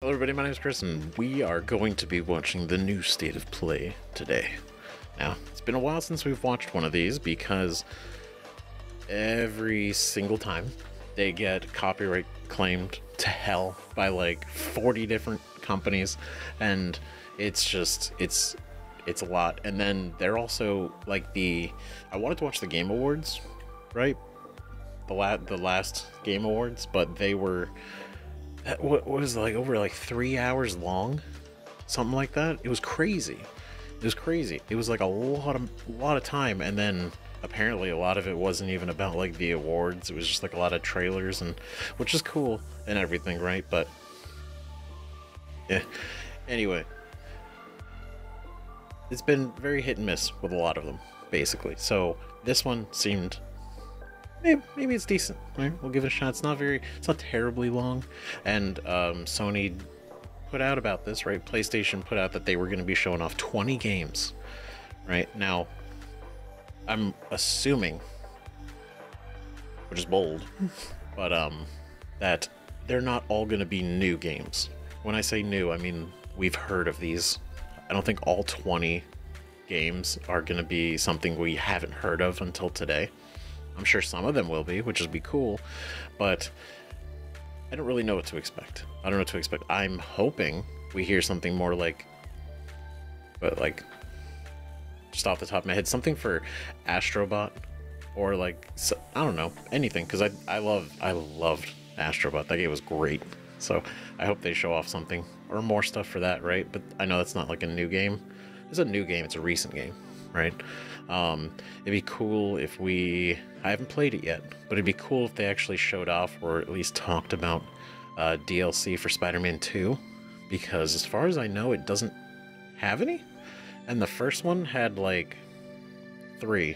Hello everybody, my name is Chris, and we are going to be watching the new State of Play today. Now, it's been a while since we've watched one of these because every single time they get copyright claimed to hell by like 40 different companies, and it's a lot. And then they're also like I wanted to watch the Game Awards, right? The last Game Awards, but they were... what was it, like over like 3 hours long, something like that. It was crazy. It was like a lot of time, and then apparently a lot of it wasn't even about like the awards. It was just like a lot of trailers, and which is cool and everything, right? But yeah. Anyway, it's been very hit and miss with a lot of them, basically. So this one seemed... Maybe it's decent, right? We'll give it a shot. It's not terribly long. And Sony put out about this, right? PlayStation put out that they were going to be showing off 20 games, right? Now, I'm assuming, which is bold, but that they're not all going to be new games. When I say new, I mean we've heard of these. I don't think all 20 games are going to be something we haven't heard of until today. I'm sure some of them will be, which will be cool, but I don't really know what to expect. I don't know what to expect. I'm hoping we hear something more like, but like, just off the top of my head, something for Astro Bot, or like, I don't know, anything, because I loved Astro Bot. That game was great, so I hope they show off something, or more stuff for that, right? But I know that's not like a new game. It's a new game, it's a recent game, right? It'd be cool if I haven't played it yet, but it'd be cool if they actually showed off or at least talked about DLC for Spider-Man 2, because as far as I know, it doesn't have any, and the first one had like 3.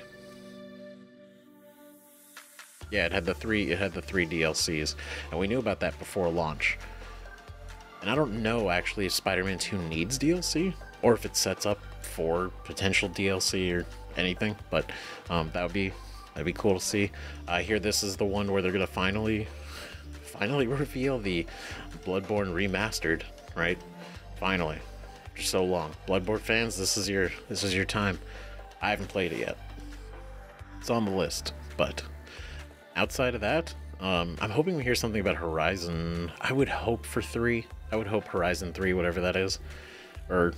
Yeah, it had the three DLCs, and we knew about that before launch. And I don't know actually if Spider-Man 2 needs DLC, or if it sets up for potential DLC or anything, but that'd be cool to see. I hear this is the one where they're gonna finally reveal the Bloodborne Remastered, right? Finally, for so long, Bloodborne fans, this is your time. I haven't played it yet. It's on the list, but outside of that, I'm hoping we hear something about Horizon. I would hope for 3. I would hope Horizon 3, whatever that is, or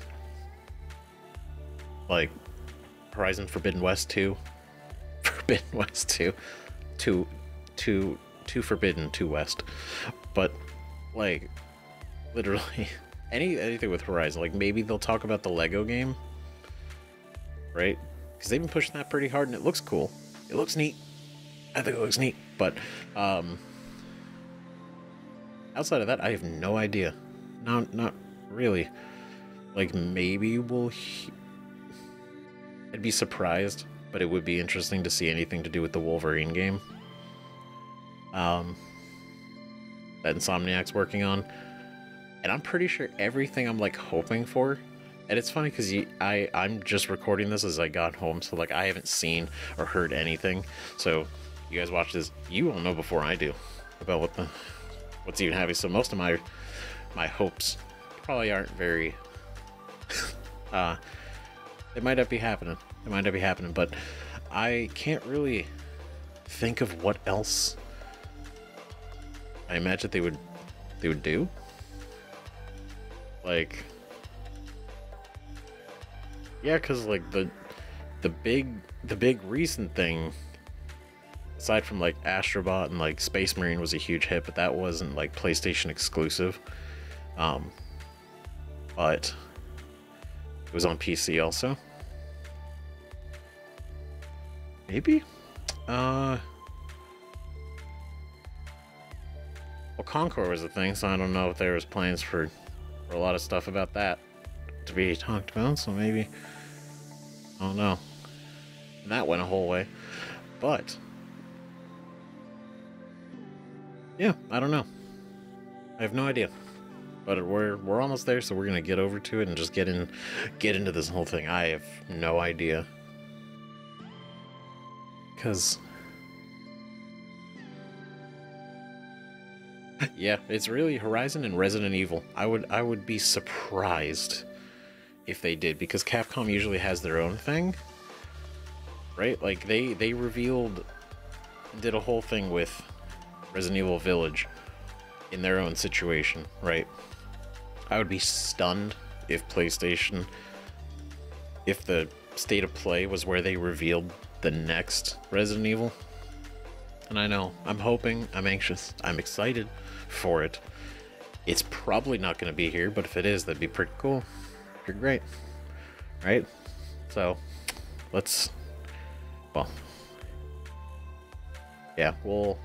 like Horizon Forbidden West 2. Forbidden West 2. 2 Forbidden, 2 West. But like literally anything with Horizon. Like maybe they'll talk about the Lego game, right? Because they've been pushing that pretty hard and it looks cool. It looks neat. I think it looks neat. But outside of that, I have no idea. Not really. Like maybe I'd be surprised, but it would be interesting to see anything to do with the Wolverine game that Insomniac's working on. And I'm pretty sure everything I'm like hoping for, and it's funny because I'm just recording this as I got home, so like I haven't seen or heard anything. So you guys watch this, you will know before I do about what's even happening. So most of my hopes probably aren't very it might not be happening. But I can't really think of what else I imagine they would do. Like, yeah, because like the big recent thing, aside from like Astro Bot and like Space Marine, was a huge hit, but that wasn't like PlayStation exclusive. But it was on PC also. Maybe? Well, Concord was a thing, so I don't know if there was plans for a lot of stuff about that to be talked about, so maybe, I don't know. And that went a whole way. But yeah, I don't know. I have no idea. But we're almost there, so we're gonna get over to it and just get into this whole thing. I have no idea. Because Yeah, it's really Horizon and Resident Evil. I would be surprised if they did, because Capcom usually has their own thing, right? Like they revealed, did a whole thing with Resident Evil Village in their own situation, right? I would be stunned if PlayStation, if the state of play was where they revealed the next Resident Evil. And I know, I'm hoping, I'm anxious, I'm excited for it. It's probably not going to be here, but if it is, that'd be pretty cool. Pretty great, right? So, let's, well, yeah, we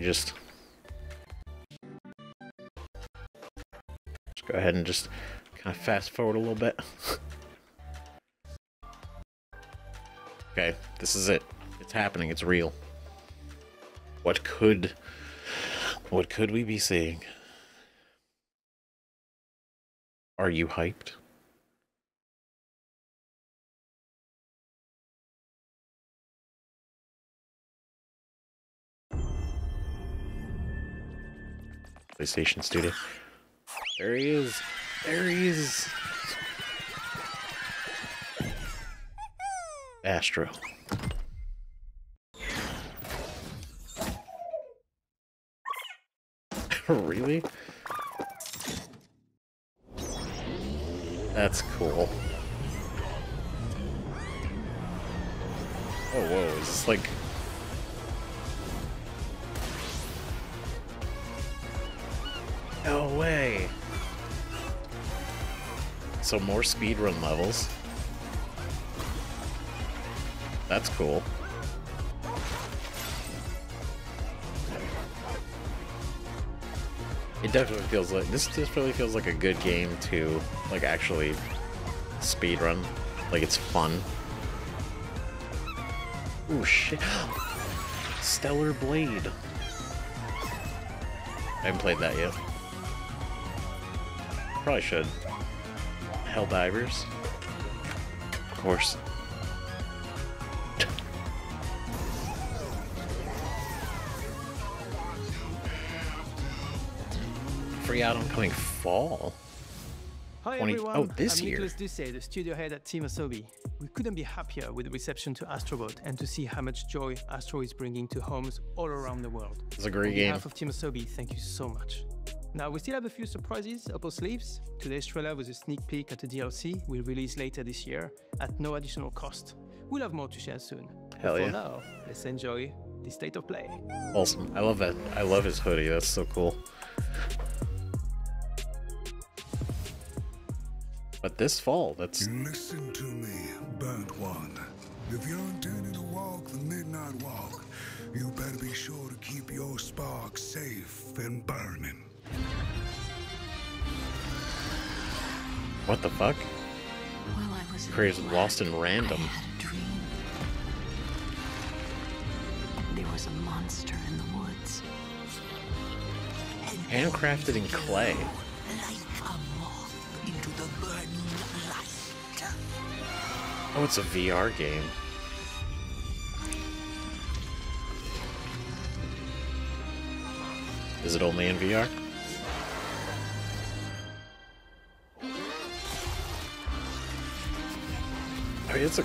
just go ahead and just kind of fast forward a little bit. Okay, this is it. It's happening. It's real. What could we be seeing? Are you hyped? PlayStation Studio. There he is. There he is. Astro. Really? That's cool. Oh, whoa, is this like... No way! So more speedrun levels. That's cool. It definitely feels like, this just really feels like a good game to, like, actually speedrun. Like, it's fun. Ooh, shit. Stellar Blade. I haven't played that yet. Probably should. Helldivers. Of course. Free out on coming fall. Hi 20... everyone, Oh, this I'm year. Nicholas Ducey, the studio head at Team Asobi. We couldn't be happier with the reception to Astro Bot and to see how much joy Astro is bringing to homes all around the world. It's a great On game. behalf of Team Asobi, thank you so much. Now, we still have a few surprises up our sleeves. Today's trailer was a sneak peek at the DLC we'll release later this year at no additional cost. We'll have more to share soon. Hell yeah. For now, let's enjoy the state of play. Awesome. I love that. I love his hoodie. That's so cool. But this fall, that's... Listen to me, burnt one. If you're intending to walk the midnight walk, you better be sure to keep your spark safe and burning. What the fuck? While I was Crazy Lost in Random. I had a dream. There was a monster in the woods. Handcrafted in clay. Like a moth into the burning light. Oh, it's a VR game. Is it only in VR? I mean, it's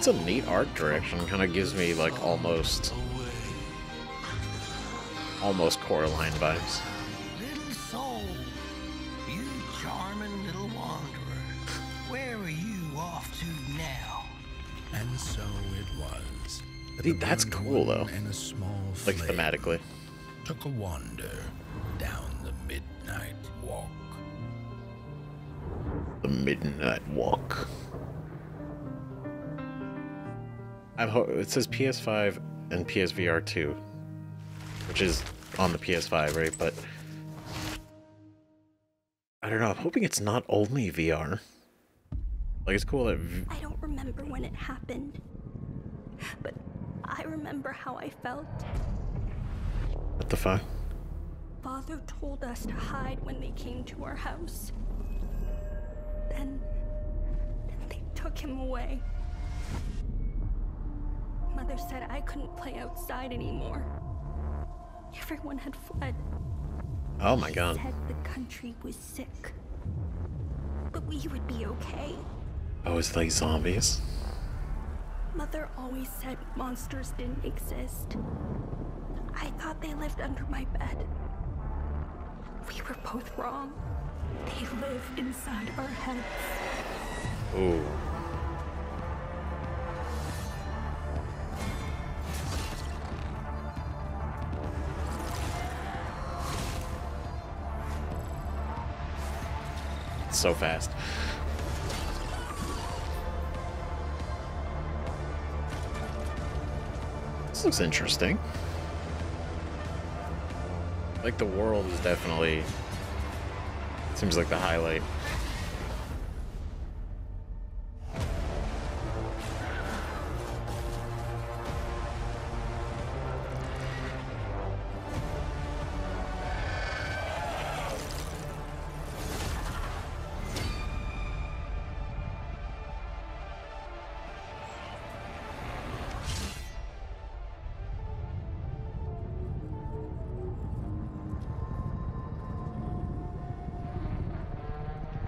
a neat art direction. Kind of gives me like almost Coraline vibes. Little soul, you charming little wanderer, where are you off to now? And so it was. I think that's cool though. And a small Like flame thematically. took a wander down the midnight walk. The Midnight Walk. It says PS5 and PSVR 2, which is on the PS5, right? But I don't know. I'm hoping it's not only VR. Like, it's cool that... I don't remember when it happened, but I remember how I felt. What the fuck? Father told us to hide when they came to our house. Then they took him away. Mother Mother said I couldn't play outside anymore. Everyone had fled. Oh my god. She said the country was sick. But we would be okay. Oh, it's like zombies? Mother always said monsters didn't exist. I thought they lived under my bed. We were both wrong. They live inside our heads. Ooh. So fast. This looks interesting. Like the world is definitely seems like the highlight.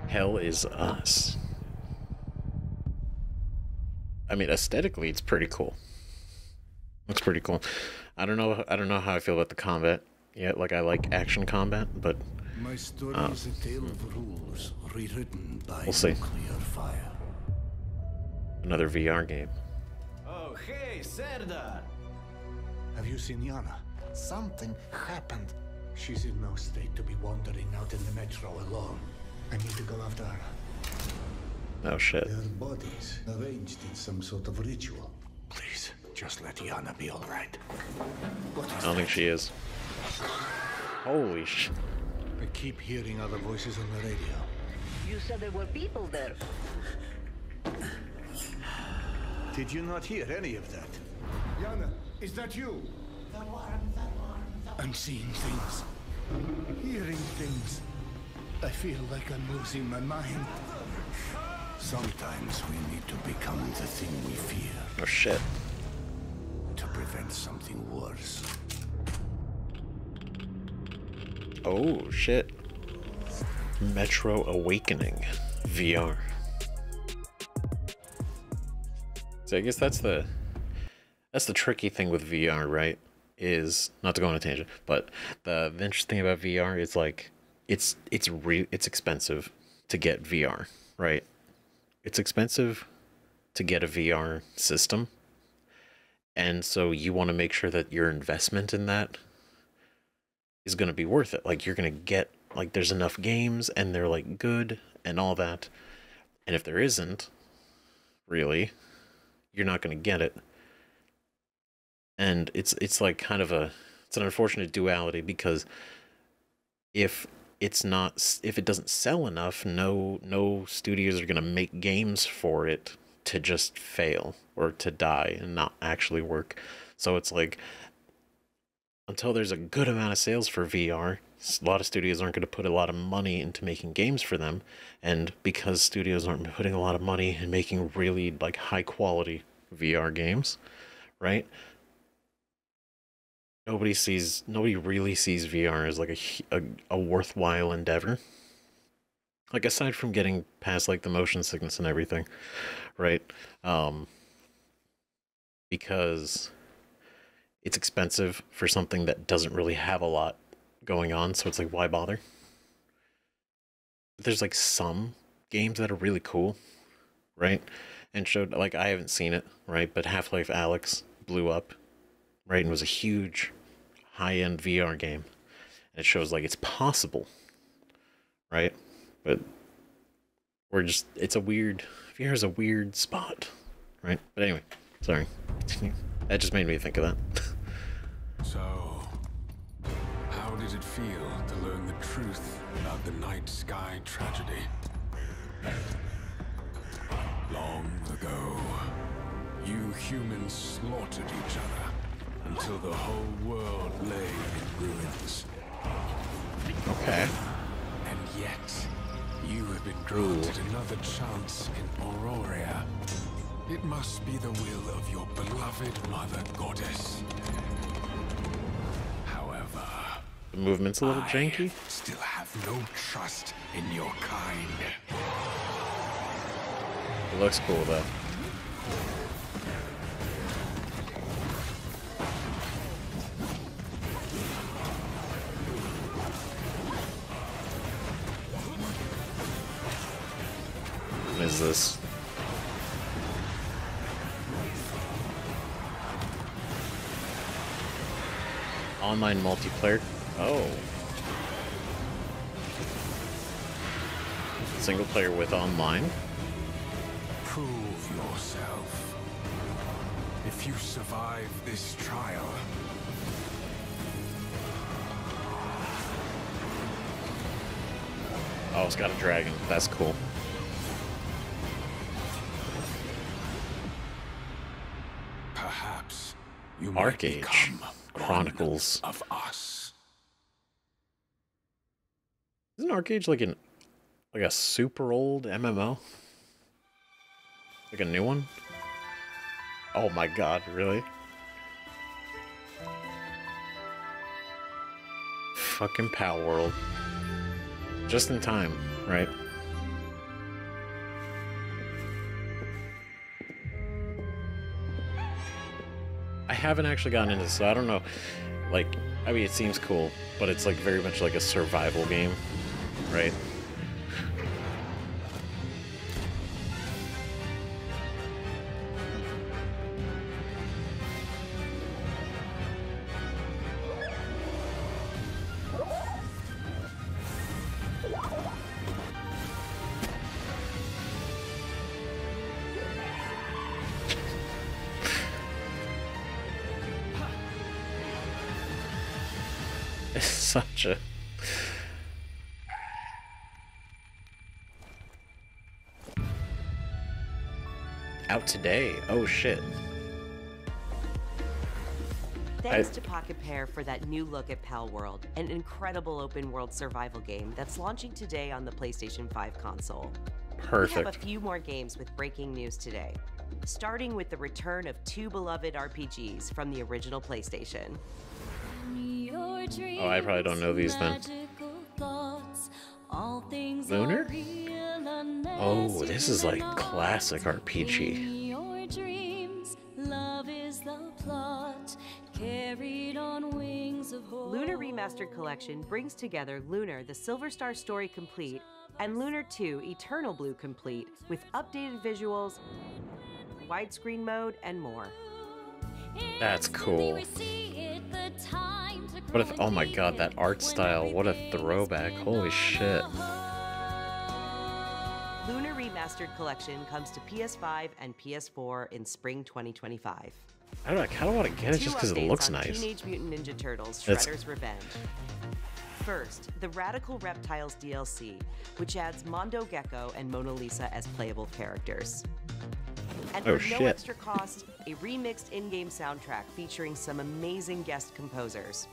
Hell is Us. I mean, aesthetically, it's pretty cool. Looks pretty cool. I don't know how I feel about the combat yet. Like, I like action combat, but My story is a tale of rules rewritten by we'll see. nuclear fire. Another VR game. Oh, hey, Serdar! Have you seen Yana? Something happened. She's in no state to be wandering out in the metro alone. I need to go after her. Oh shit. Their bodies arranged in some sort of ritual. Please, just let Yana be all right. I don't think she is. Holy sh... I keep hearing other voices on the radio. You said there were people there. Did you not hear any of that? Yana, is that you? I'm seeing things. Hearing things. I feel like I'm losing my mind. Sometimes we need to become the thing we fear. Oh shit. To prevent something worse. Oh shit. Metro Awakening VR. So I guess that's the tricky thing with VR, right? Is not to go on a tangent, but the interesting thing about VR is like it's expensive to get VR, right? It's expensive to get a VR system. And so you want to make sure that your investment in that is going to be worth it. Like you're going to get, like there's enough games and they're like good and all that. And if there isn't, really, you're not going to get it. And it's like kind of it's an unfortunate duality because if it doesn't sell enough, no studios are going to make games for it to just fail or to die and not actually work. So it's like, until there's a good amount of sales for VR, a lot of studios aren't going to put a lot of money into making games for them. And because studios aren't putting a lot of money in making really like high quality VR games, right? Nobody really sees VR as like a worthwhile endeavor. Like aside from getting past like the motion sickness and everything, right? Because it's expensive for something that doesn't really have a lot going on, so it's like, why bother? There's like some games that are really cool, right? And showed, like, I haven't seen it, right? But Half-Life Alyx blew up, right? And was a huge high-end VR game. And it shows like it's possible, right? But it's a weird, VR is a weird spot, right? But anyway, sorry. That just made me think of that. So, how did it feel to learn the truth about the night sky tragedy? Long ago, you humans slaughtered each other until the whole world lay in ruins. Okay. And yet, you have been granted another chance in Auroria. It must be the will of your beloved mother goddess. However, The movement's a little janky. Still have no trust in your kind. It looks cool though. What is this? Online multiplayer. Oh. Single player with online. Prove yourself. If you survive this trial, Oh, it's got a dragon. That's cool. perhaps you might ArchAge become Chronicles one of us. Isn't ArchAge like a super old MMO? Like a new one? Oh my god, really? Fucking Palworld. Just in time, right? I haven't actually gotten into this, so I don't know. Like, I mean, it seems cool, but it's like very much like a survival game, right? It's such a... Out today. Oh shit. Thanks to Pocket Pair for that new look at Palworld, an incredible open-world survival game that's launching today on the PlayStation 5 console. Perfect. We have a few more games with breaking news today, starting with the return of two beloved RPGs from the original PlayStation. Oh, I probably don't know these then. Lunar? Oh, this is like classic RPG. Lunar Remastered Collection brings together Lunar the Silver Star Story Complete and Lunar 2 Eternal Blue Complete with updated visuals, widescreen mode, and more. That's cool. What if, oh my god, that art style, what a throwback. Holy shit. Lunar Remastered Collection comes to PS5 and PS4 in spring 2025. I kind of want to get it just because it looks nice. Teenage Mutant Ninja Turtles: Shredder's Revenge. First, the Radical Reptiles DLC, which adds Mondo Gecko and Mona Lisa as playable characters. And for no extra cost, a remixed in-game soundtrack featuring some amazing guest composers.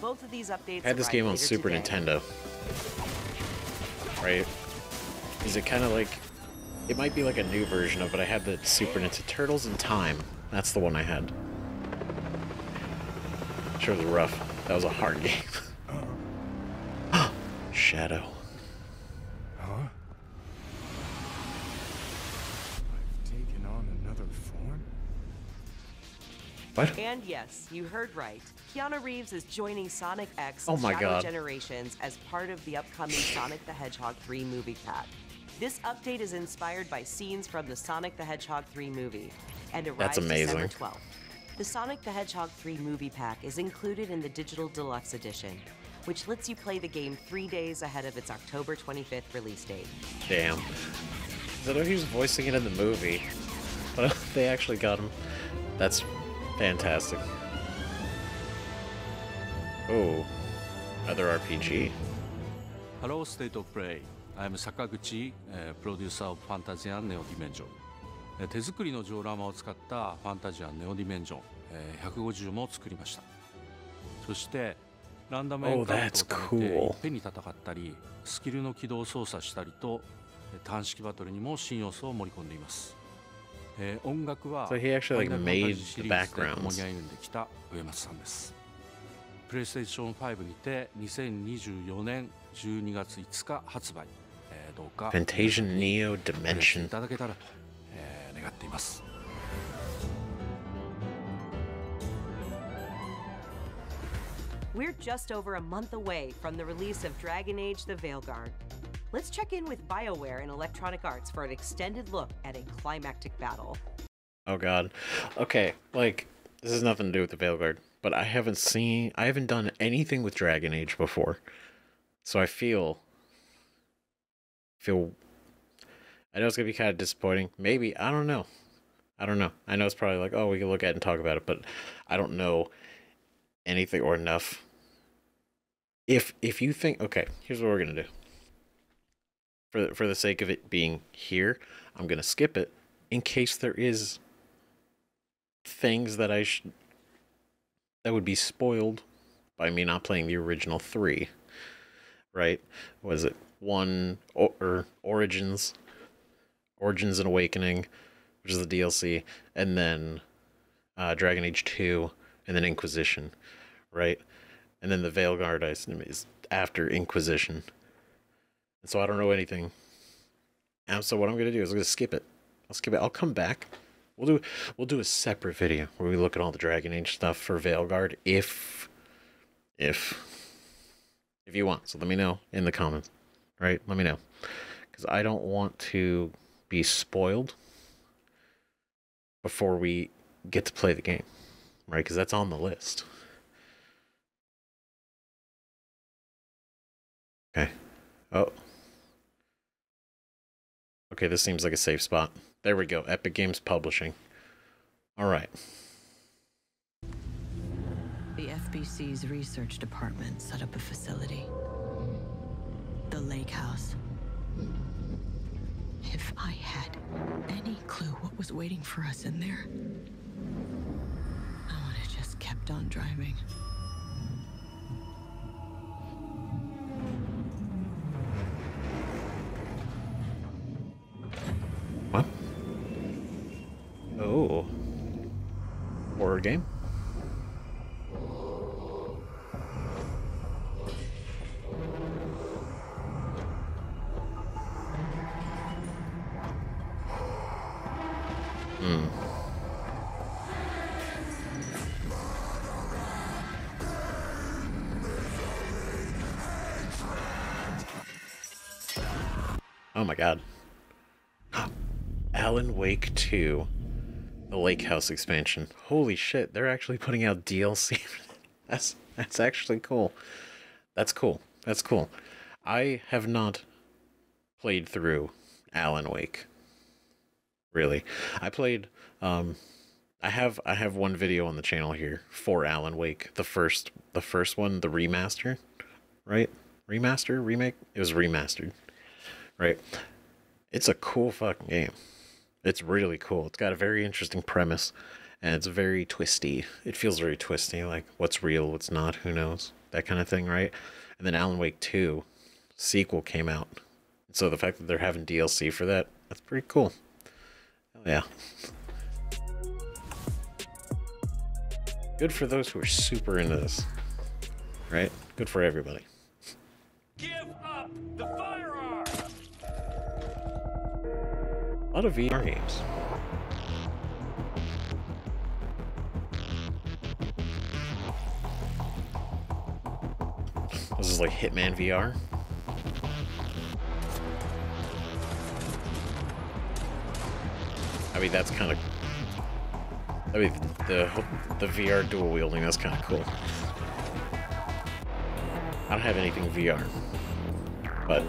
Both of these updates I had this game on Super Nintendo. Right? Is it kind of like... It might be like a new version of it. I had the Super Nintendo Turtles in Time. That's the one I had. Sure was rough. That was a hard game. Shadow. Huh? I've taken on another form? What? And yes, you heard right. Keanu Reeves is joining Sonic X Oh my Shadow God. Generations as part of the upcoming Sonic the Hedgehog 3 movie pack. This update is inspired by scenes from the Sonic the Hedgehog 3 movie and arrives December 12th. The Sonic the Hedgehog 3 movie pack is included in the Digital Deluxe Edition, which lets you play the game 3 days ahead of its October 25th release date. Damn. I know he was voicing it in the movie, but they actually got him. That's fantastic. Oh, other RPG. Hello, State of Play. I'm Sakaguchi, producer of Fantasian Neo Dimension. 手作りのジオラマを使ったファンタジアンネオディメンジョン150も作りました。そしてランダムエンカウントを貯めていっぺんに戦ったり、スキルの起動を操作したりと短式バトルにも新要素を盛り込んでいます。So he actually like made the backgrounds. プレイステーション5にて2024年12月5日発売、どうか Fantasian Neo Dimension いただけたらと、願っています。We're just over a month away from the release of Dragon Age: The Veilguard. Let's check in with BioWare and Electronic Arts for an extended look at a climactic battle. Oh god. Okay, like, this has nothing to do with the Veilguard, but I haven't done anything with Dragon Age before. So I feel I know it's gonna be kind of disappointing. Maybe, I don't know. I know it's probably like, oh, we can look at it and talk about it, but I don't know anything or enough. If you think, okay, here's what we're gonna do. For the sake of it being here, I'm gonna skip it in case there is things that that would be spoiled by me not playing the original 3. Right? Was it 1 or Origins and Awakening, which is the DLC, and then Dragon Age 2, and then Inquisition, right? And then the Veilguard, I assume, is after Inquisition. And so I don't know anything. And so what I'm gonna do is I'm gonna skip it. I'll skip it. I'll come back. We'll do a separate video where we look at all the Dragon Age stuff for Veilguard if you want. So let me know in the comments, right? Let me know, because I don't want to be spoiled before we get to play the game, right? Because that's on the list. Okay. Oh. Okay, this seems like a safe spot. There we go. Epic Games Publishing. All right. The FBC's research department set up a facility. The Lake House. If I had any clue what was waiting for us in there, I would have just kept on driving. What? Oh. Horror game? Oh my god. Alan Wake 2. The Lake House expansion. Holy shit, they're actually putting out DLC. That's actually cool. That's cool. That's cool. I have not played through Alan Wake. Really. I played I have one video on the channel here for Alan Wake. The first one, the remaster, right? Remaster? Remake? It was remastered. Right? It's a cool fucking game. It's really cool. It's got a very interesting premise, and it's very twisty. It feels very twisty, like what's real, what's not, who knows, that kind of thing, right? And then Alan Wake 2 sequel came out. So the fact that they're having DLC for that, that's pretty cool. Hell yeah. Good for those who are super into this, right? Good for everybody. Give up the firearm! A lot of VR games. This is like Hitman VR. I mean, that's kind of... I mean, the VR dual wielding, that's kind of cool. I don't have anything VR, but...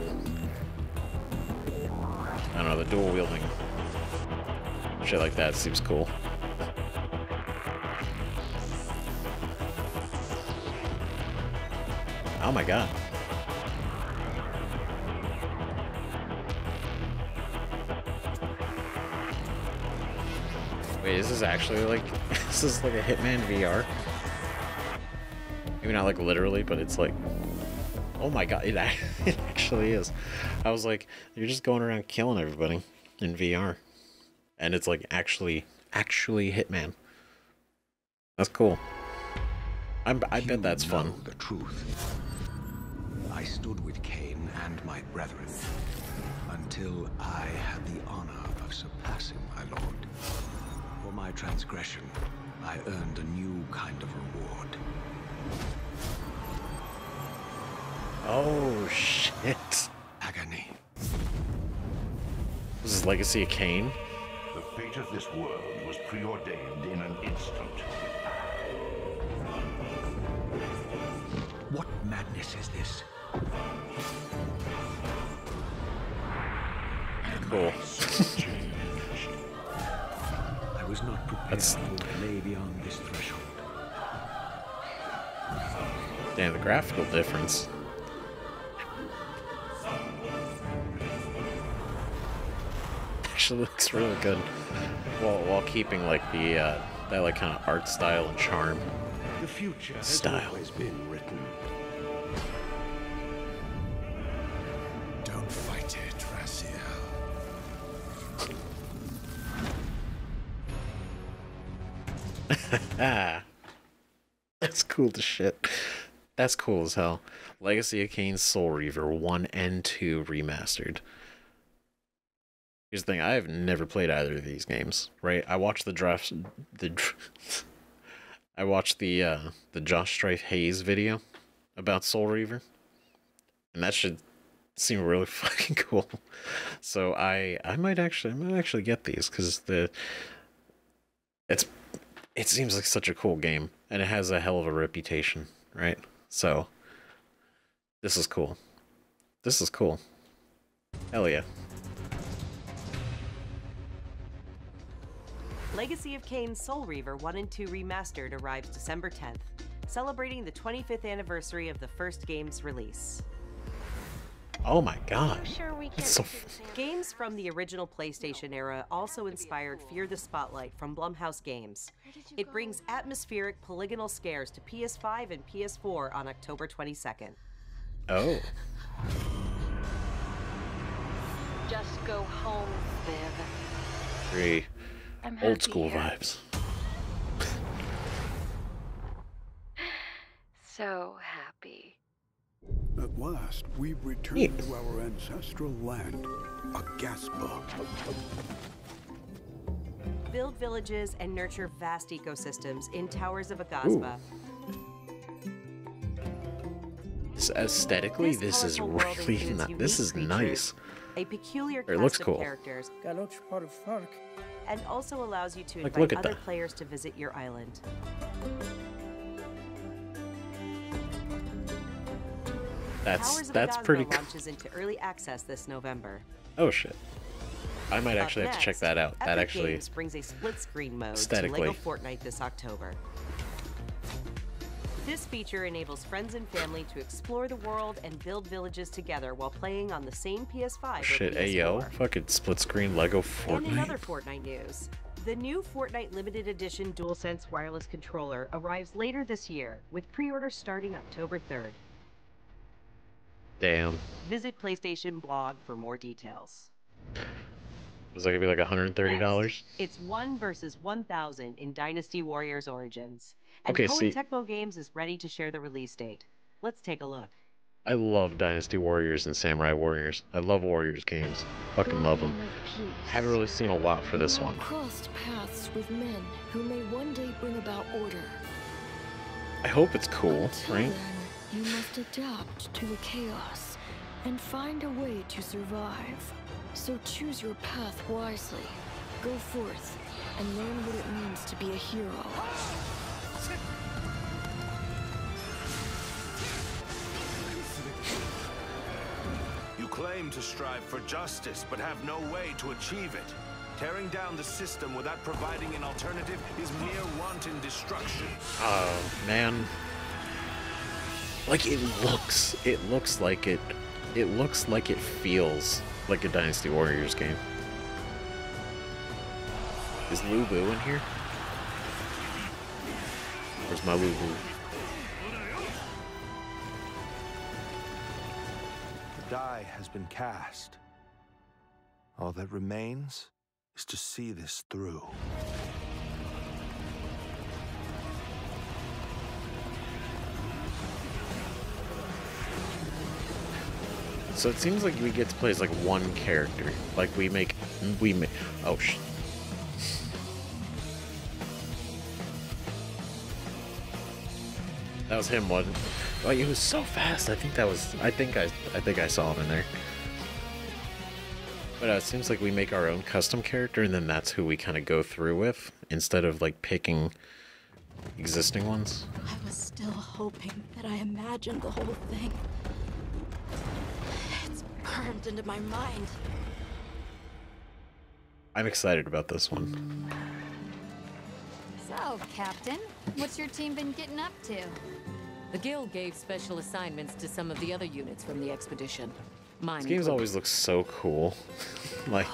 I don't know, the dual wielding shit like that seems cool. Oh my god. Wait, is this actually like, is this like a Hitman VR? Maybe not like literally, but it's like, oh my god, it actually is. I was like, you're just going around killing everybody in VR. and it's like actually Hitman. That's cool. I bet that's fun. The truth. I stood with Kane and my brethren until I had the honor of surpassing my lord. For my transgression, I earned a new kind of reward. Oh shit! Agony. This is Legacy of Kane. The fate of this world was preordained in an instant. What madness is this? Cool. I was not prepared for what lay beyond this threshold. Damn, the graphical difference. Actually looks really good. While keeping like the that like kind of art style and charm. The future has always been written. Don't fight it, Raziel. That's cool as shit. That's cool as hell. Legacy of Kane's Soul Reaver 1 and 2 remastered. Here's the thing, I have never played either of these games, right? I watched the I watched the Josh Strife Hayes video about Soul Reaver, and that should seem really fucking cool. So I might actually get these because it seems like such a cool game, and it has a hell of a reputation, right? So this is cool. This is cool. Hell yeah. Legacy of Kane Soul Reaver 1 and 2 Remastered arrives December 10th, celebrating the 25th anniversary of the first game's release. Oh my god. Games from the original PlayStation era also inspired Fear the Spotlight from Blumhouse Games. It brings atmospheric polygonal scares to PS5 and PS4 on October 22nd. Oh. Just go home, Viv. Very old school vibes. So happy. At last, we've returned to our ancestral land, Aghasba. Build villages and nurture vast ecosystems in Towers of Aghasba. Aesthetically, this is really this is nice. A peculiar It looks cast cool. of characters, and also allows you to Like, invite look at other that. players to visit your island. Towers of That's Aghasba pretty cool. launches into early access this November. Oh shit. I might Up actually have to check next, that out. That Epic actually Games brings a split-screen mode to aesthetically. LEGO Fortnite this October. This feature enables friends and family to explore the world and build villages together while playing on the same PS5 or Shit, PS4. ayo, fucking split screen Lego And in other Fortnite. Fortnite news, the new Fortnite Limited Edition DualSense wireless controller arrives later this year, with pre-orders starting October 3rd. Damn. Visit PlayStation blog for more details. Was that gonna be like $130? It's 1 versus 1,000 in Dynasty Warriors Origins. And Okay, Koei see- Tecmo Games is ready to share the release date. Let's take a look. I love Dynasty Warriors and Samurai Warriors. I love Warriors games. Fucking love them. Haven't really seen a lot for this one. Crossed paths with men who may one day bring about order. I hope it's cool, Until right? then, you must adapt to the chaos and find a way to survive. So choose your path wisely. Go forth and learn what it means to be a hero. You claim to strive for justice, but have no way to achieve it. Tearing down the system without providing an alternative is mere wanton destruction. Oh, man. Like, it looks like it feels like a Dynasty Warriors game. Is Lu Bu in here? Where's my Lu Bu? The die has been cast. All that remains is to see this through. So it seems like we get to play as like one character. Like we make oh shit. That was him, wasn't it? Oh, he was so fast. I think I saw him in there. But it seems like we make our own custom character, and then that's who we kind of go through with, instead of like picking existing ones. I was still hoping that I imagined the whole thing. It's burned into my mind. I'm excited about this one. So, Captain, what's your team been getting up to? The Guild gave special assignments to some of the other units from the expedition. Mine This game's always looks so cool. Like,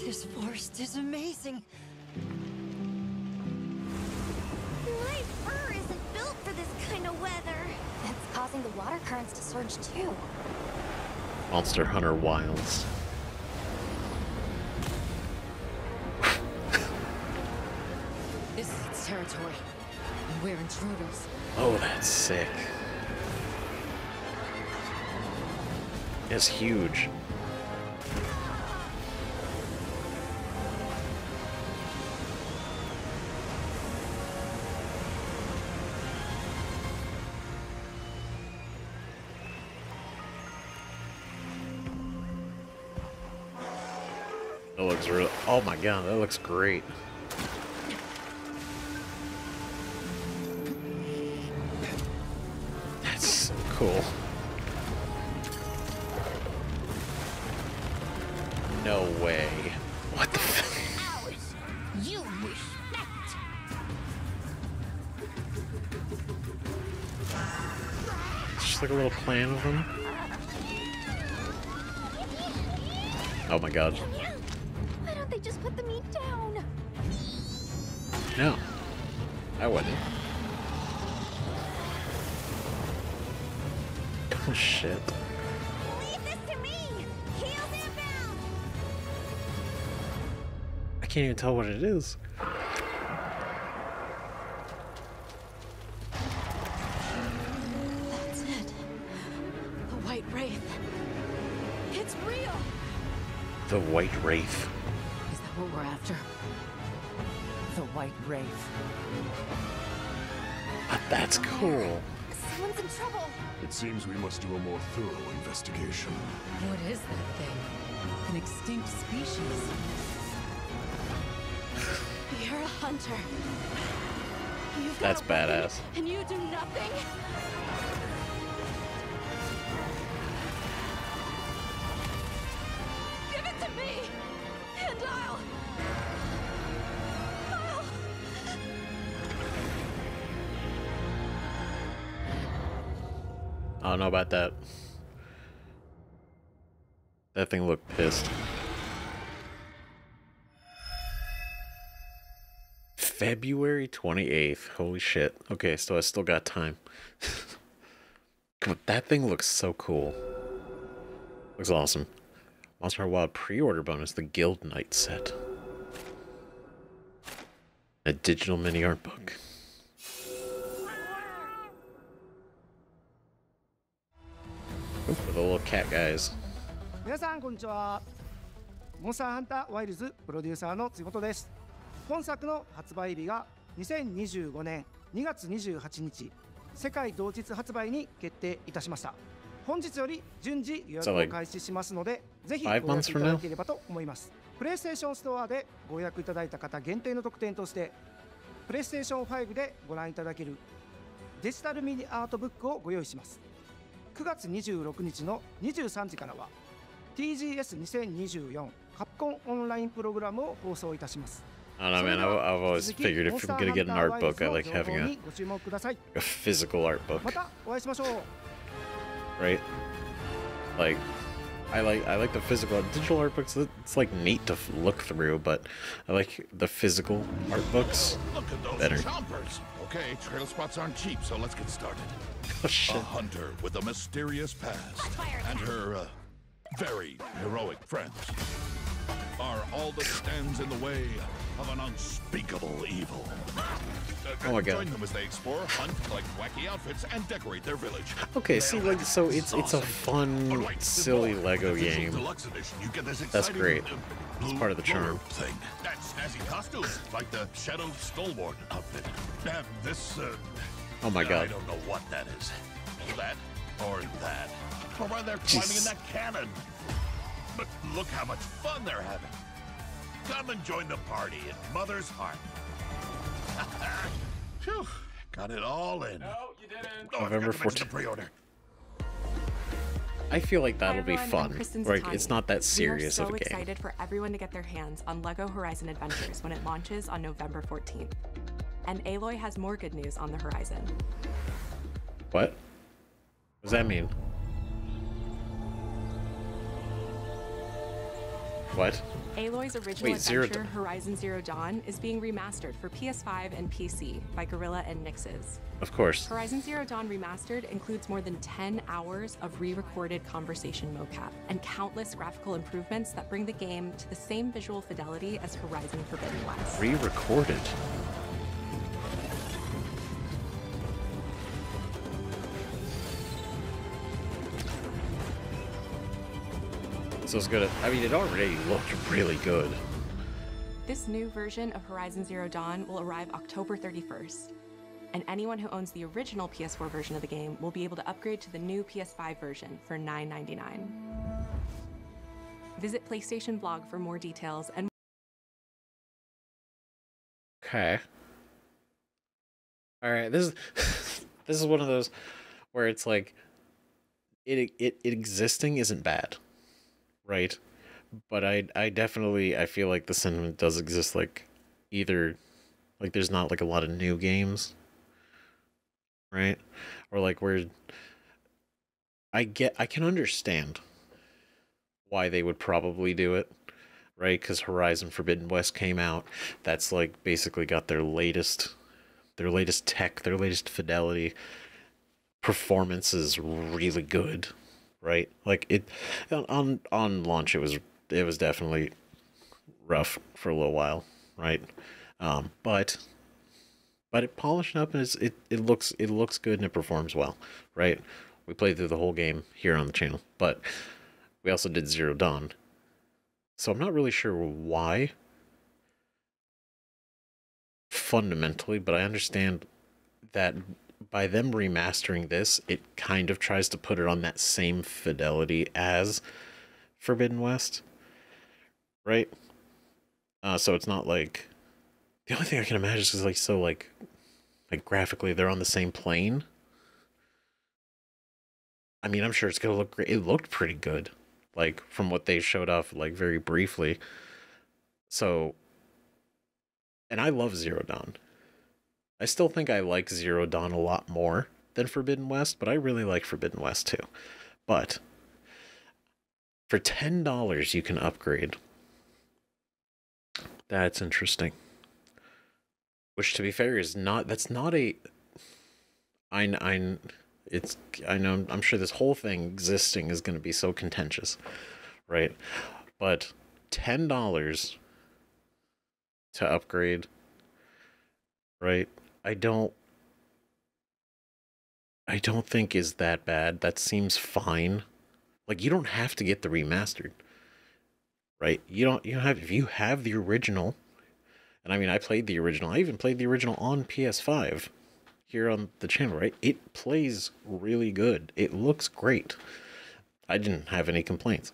This forest is amazing. My fur isn't built for this kind of weather. That's causing the water currents to surge too. Monster Hunter Wilds. This is its territory, and we're intruders. Oh, that's sick. It's huge. That looks real. Oh my god, that looks great. That's so cool. No way. What the f- Ours. You respect. Just like a little plan of them. Oh my god. Why don't they just put the meat down? No. I wouldn't. Oh shit. Leave this to me. Heels inbound. I can't even tell what it is. That's it. The White Wraith. It's real. The White Wraith. Is that what we're after? The White Wraith. That's cool. Someone's in trouble. It seems we must do a more thorough investigation. What is that thing? An extinct species. You're a hunter. You've got That's a weapon, badass. And you do nothing. Give it to me, and I'll. I don't know about that. That thing looked pissed. February 28th. Holy shit. Okay, so I still got time. That thing looks so cool. Looks awesome. Monster Hunter Wild pre-order bonus, the Guild Knight set. A digital mini art book. For the little cat guys. 皆さんこんにちは。モンスターハンターワイルズプロデューサーのつごとです。本作の発売日が2025年2月28日、世界同日発売に決定いたしました。本日より順次予約を開始しますので、ぜひご予約いただければと思います。プレイステーションストアでご予約いただいた方限定の特典として、プレイステーション5でご覧いただけるデジタルミニアートブックをご用意します。9月26日の23時からは TGS2024 カプコンオンラインプログラムを放送いたします。I don't know, man. I've always figured if I'm gonna get an art book, I like having a physical art book. またお会いしましょう。 Right? Like, I like the physical. Digital art books, it's like neat to look through, but I like the physical art books better. Okay, trail spots aren't cheap, so let's get started. Oh shit. A hunter with a mysterious past and her very heroic friends. are all that stands in the way of an unspeakable evil. Oh my god. Join them as they explore, hunt, collect wacky outfits, and decorate their village. Okay, see, like, so it's a fun, silly Lego game. That's great. It's part of the charm. Thing. And snazzy costumes, like the Shadow Stalwart outfit. And this, Oh my god. I don't know what that is. That or that. Or why they're climbing in that cannon. But look how much fun they're having. Come and join the party in Mother's Heart. Phew, got it all in. No, you didn't. November 14th. Pre-order. I feel like that'll be Hi, everyone. fun. I'm Kristen Like, Zatani. it's not that serious We are of so a game. excited for everyone to get their hands on LEGO Horizon Adventures when it launches on November 14th. And Aloy has more good news on the horizon. What? What does that mean? What? Aloy's original Wait, Zero adventure, Horizon Zero Dawn, is being remastered for PS5 and PC by Guerrilla and Nixes. Of course. Horizon Zero Dawn Remastered includes more than 10 hours of re-recorded conversation mocap and countless graphical improvements that bring the game to the same visual fidelity as Horizon Forbidden West. Re-recorded. So it's good. I mean, it already looked really good. This new version of Horizon Zero Dawn will arrive October 31st, and anyone who owns the original PS4 version of the game will be able to upgrade to the new PS5 version for $9.99. Visit PlayStation Blog for more details and Okay. All right. This is this is one of those where it's like it existing isn't bad, right? But I definitely I feel like the sentiment does exist, like either like there's not like a lot of new games, right? Or like where I can understand why they would probably do it, right? Because Horizon Forbidden West came out. That's like basically got their latest tech, their latest fidelity. Performance is really good, right? Like it on launch, it was definitely rough for a little while, right? But it polished up and it looks good and it performs well, right? We played through the whole game here on the channel, but we also did Zero Dawn. So I'm not really sure why fundamentally, but I understand that by them remastering this, it kind of tries to put it on that same fidelity as Forbidden West, right? So it's not like the only thing I can imagine is like so like graphically they're on the same plane. I mean, I'm sure it's gonna look great. It looked pretty good, like from what they showed off, like very briefly. So, and I love Zero Dawn. I still think I like Zero Dawn a lot more than Forbidden West, but I really like Forbidden West too. But for $10, you can upgrade. That's interesting. Which, to be fair, is not. That's not a. I know. I'm sure this whole thing existing is going to be so contentious, right? But $10 to upgrade, right? I don't think is that bad. That seems fine. Like, you don't have to get the remastered, right? You don't have, if you have the original, and I mean, I played the original. I even played the original on PS5 here on the channel, right? It plays really good. It looks great. I didn't have any complaints.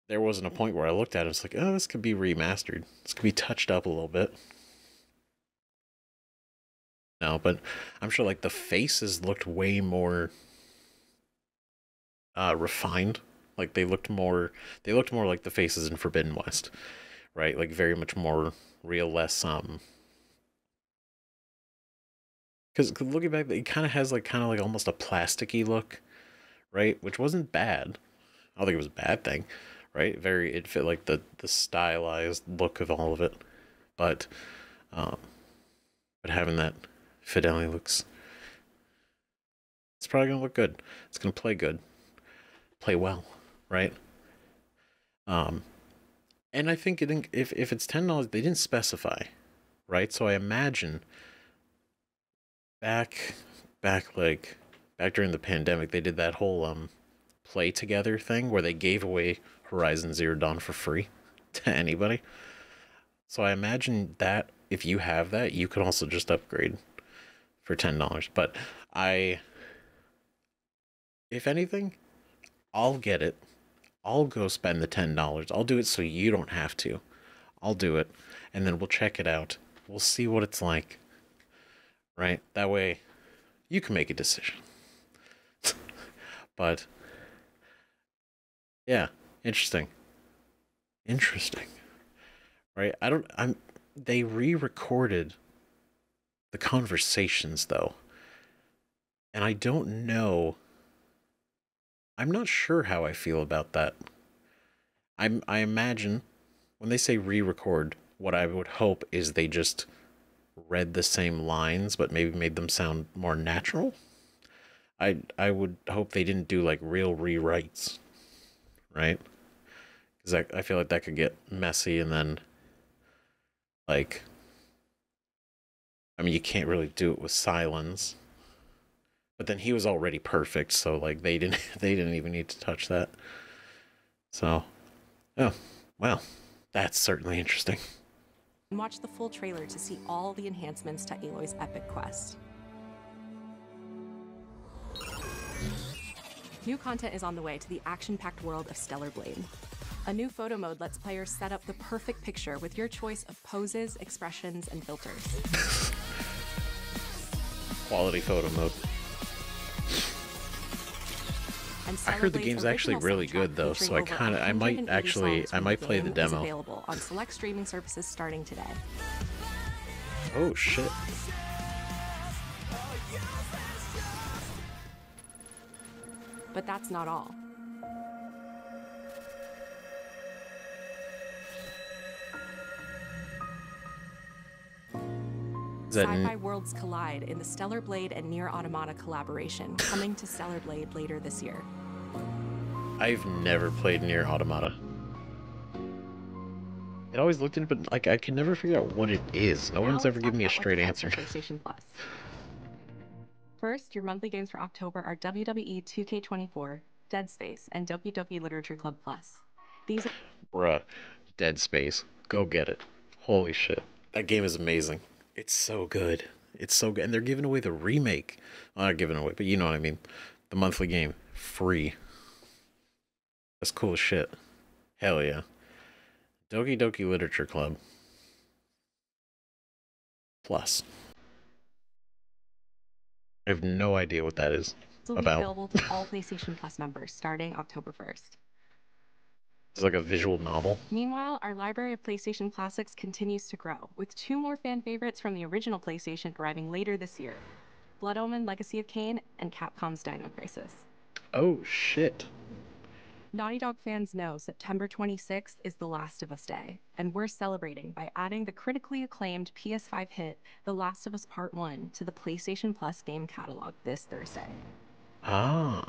There wasn't a point where I looked at it and was like, oh, this could be remastered. This could be touched up a little bit. No, but I'm sure like the faces looked way more refined. Like they looked more like the faces in Forbidden West, right? Like very much more real, less because looking back, it kind of has like almost a plasticky look, right? Which wasn't bad. I don't think it was a bad thing, right? It fit like the stylized look of all of it, but having that fidelity looks, it's probably gonna look good. It's gonna play good, play well, right? And I think if it's $10, they didn't specify, right? So I imagine back during the pandemic, they did that whole play together thing where they gave away Horizon Zero Dawn for free to anybody. So I imagine that if you have that, you could also just upgrade for $10. But if anything, I'll get it. I'll go spend the $10. I'll do it so you don't have to. I'll do it, and then we'll check it out. We'll see what it's like. Right? That way, you can make a decision. But yeah, interesting. Right? They re-recorded the conversations though. And I don't know. I'm not sure how I feel about that. I imagine when they say re-record, what I would hope is they just read the same lines, but maybe made them sound more natural. I would hope they didn't do like real rewrites, right? Because I feel like that could get messy, and then like, I mean, you can't really do it with silence. But then he was already perfect, so like they didn't even need to touch that. So, oh, well, that's certainly interesting. And watch the full trailer to see all the enhancements to Aloy's epic quest. New content is on the way to the action-packed world of Stellar Blade. A new photo mode lets players set up the perfect picture with your choice of poses, expressions, and filters. Quality photo mode. I heard the game's actually really good though, so I might play the demo. Available on select streaming services starting today. Oh shit. But that's not all. Sci-fi worlds collide in the Stellar Blade and Nier Automata collaboration, coming to Stellar Blade later this year. I've never played Nier Automata. It always looked in, but like I can never figure out what it is. No one's ever given me a straight answer. PlayStation Plus. First, your monthly games for October are WWE 2K24, Dead Space, and Doki Doki Literature Club Plus. These are... Bruh, Dead Space. Go get it. Holy shit. That game is amazing. It's so good. It's so good. And they're giving away the remake. Well, not giving away, but you know what I mean. The monthly game. Free. That's cool as shit. Hell yeah. Doki Doki Literature Club Plus. I have no idea what that is will be available to all PlayStation Plus members starting October 1st. It's like a visual novel. Meanwhile, our library of PlayStation classics continues to grow, with 2 more fan favorites from the original PlayStation arriving later this year: Blood Omen: Legacy of Kane and Capcom's Dino Crisis. Oh shit. Naughty Dog fans know September 26th is The Last of Us Day, and we're celebrating by adding the critically acclaimed PS5 hit The Last of Us Part 1 to the PlayStation Plus game catalog this Thursday. Ah.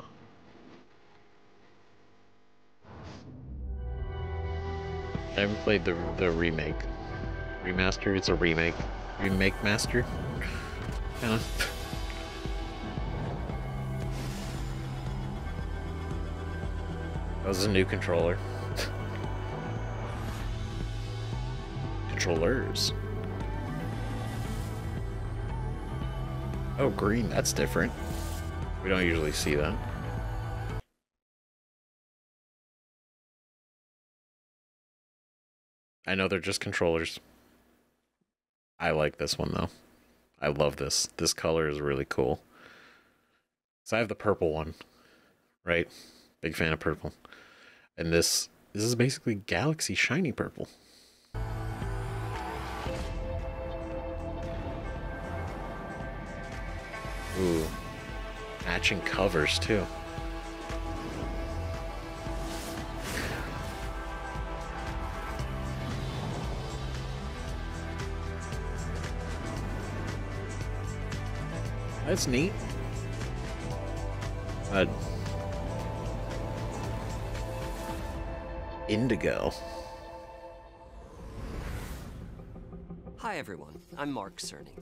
I haven't played the remake. Remastered? It's a remake. Remake master? Kinda. That was a new controller. Controllers. Oh, green. That's different. We don't usually see that. I know they're just controllers. I like this one though. I love this. This color is really cool. So I have the purple one, right? Big fan of purple. And this is basically Galaxy shiny purple. Ooh. Matching covers too. That's neat. Indigo. Hi everyone, I'm Mark Cerny.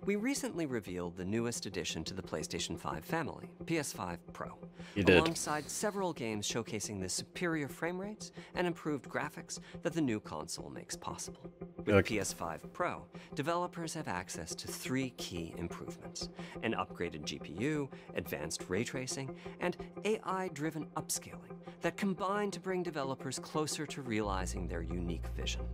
We recently revealed the newest addition to the PlayStation 5 family, PS5 Pro, alongside several games showcasing the superior frame rates and improved graphics that the new console makes possible. With PS5 Pro, developers have access to 3 key improvements: an upgraded GPU, advanced ray tracing, and AI-driven upscaling that combine to bring developers closer to realizing their unique vision.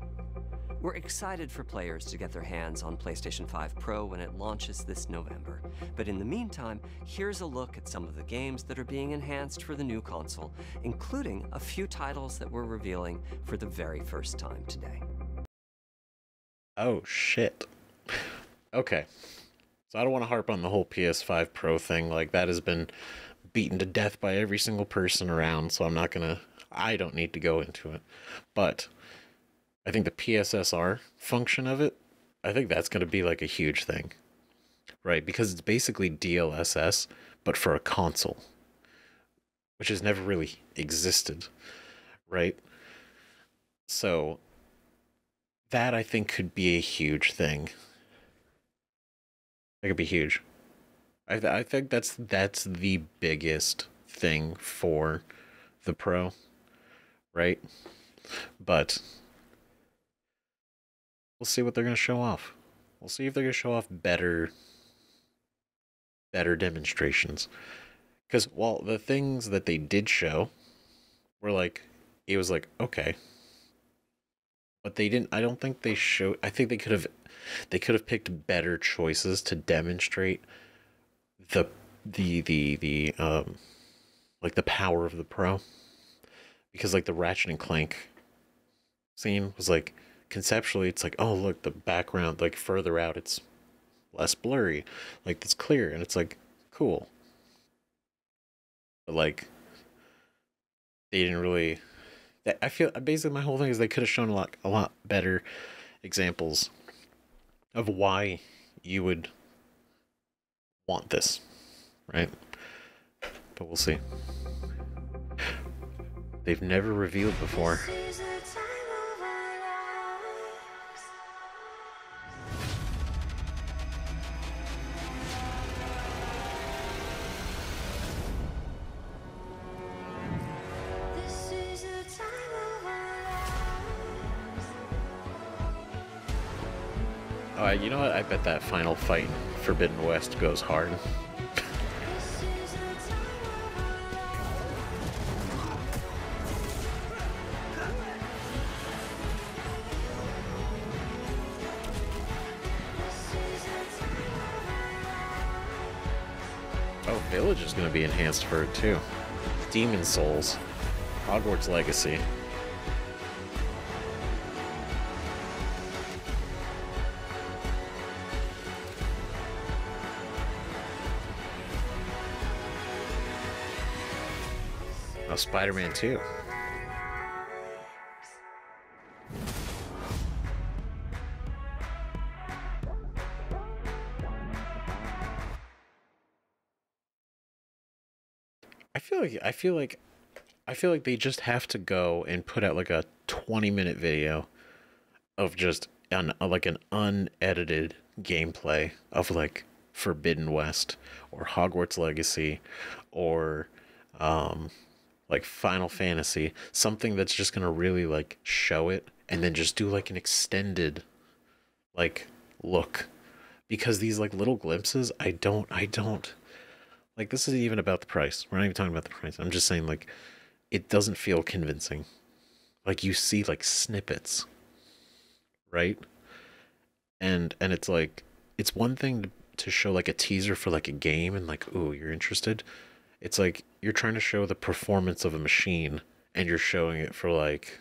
We're excited for players to get their hands on PlayStation 5 Pro when it launches this November. But in the meantime, here's a look at some of the games that are being enhanced for the new console, including a few titles that we're revealing for the very first time today. Oh, shit. Okay. So I don't want to harp on the whole PS5 Pro thing. Like, that has been beaten to death by every single person around, so I don't need to go into it. But I think the PSSR function of it, I think that's going to be like a huge thing, right? Because it's basically DLSS, but for a console, which has never really existed, right? So that I think could be a huge thing. It could be huge. I think that's the biggest thing for the Pro, right? But we'll see what they're going to show off. We'll see if they're going to show off better demonstrations. Because while the things that they did show were like, it was like, okay. But they didn't, I don't think they showed, I think they could have picked better choices to demonstrate the like the power of the Pro. Because like the Ratchet and Clank scene was like, conceptually it's like, oh look, the background like further out, it's less blurry, like it's clear, and it's like cool. But like they didn't really, I feel basically my whole thing is they could have shown a lot better examples of why you would want this, right? But we'll see. They've never revealed before. Oh, you know what? I bet that final fight in Forbidden West goes hard. Oh, Village is going to be enhanced for it too. Demon Souls, Hogwarts Legacy. Oh, Spider-Man 2. I feel like they just have to go and put out like a 20-minute video of just like an unedited gameplay of like Forbidden West or Hogwarts Legacy or like Final Fantasy, something that's just gonna really like show it, and then just do like an extended like look, because these like little glimpses, I don't like, this isn't even about the price. We're not even talking about the price. I'm just saying, like, it doesn't feel convincing. Like, you see, like, snippets, right? And it's like, it's one thing to show, like, a teaser for, like, a game and, like, ooh, you're interested. It's like, you're trying to show the performance of a machine, and you're showing it for, like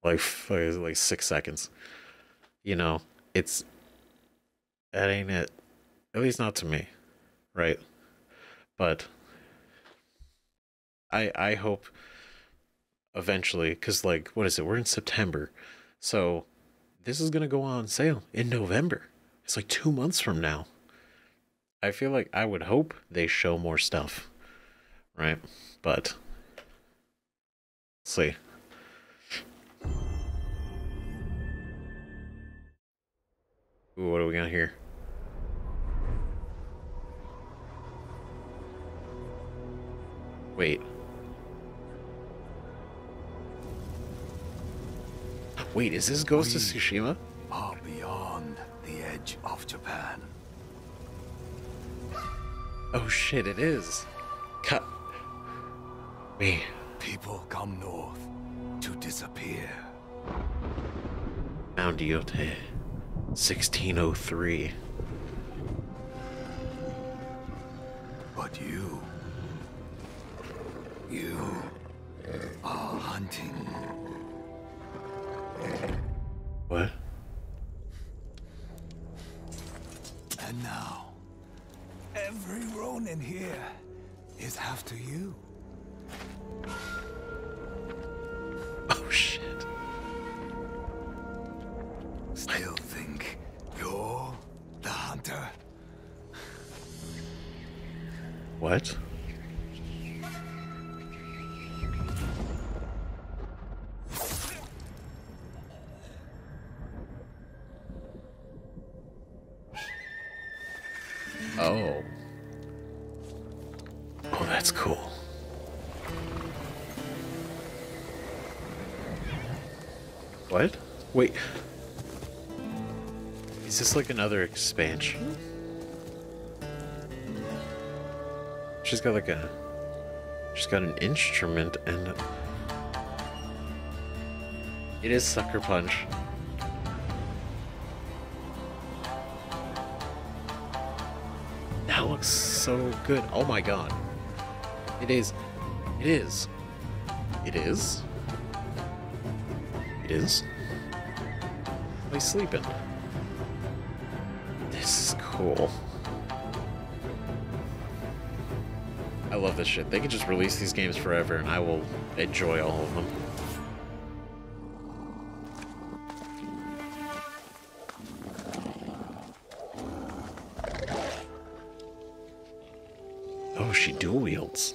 6 seconds. You know? That ain't it. At least not to me, right? But I hope eventually, because like, what is it? We're in September. So this is going to go on sale in November. It's like 2 months from now. I feel like I would hope they show more stuff, right? But let's see. Ooh, what do we got here? Wait. Wait, is this Ghost of Tsushima? Are beyond the edge of Japan. Oh shit, it is. Cut. Wait. People come north to disappear. Mount Yotei, 1603. But you are hunting. What? And now, every Ronin here is after you. Oh shit. Still think you're the hunter? What? Oh. Oh, that's cool. What? Wait. Is this like another expansion? She's got like a... She's got an instrument and... It is Sucker Punch. That looks so good. Oh my god. It is. It is. It is. It is. Am I sleeping? This is cool. I love this shit. They can just release these games forever and I will enjoy all of them. Oh, she dual wields.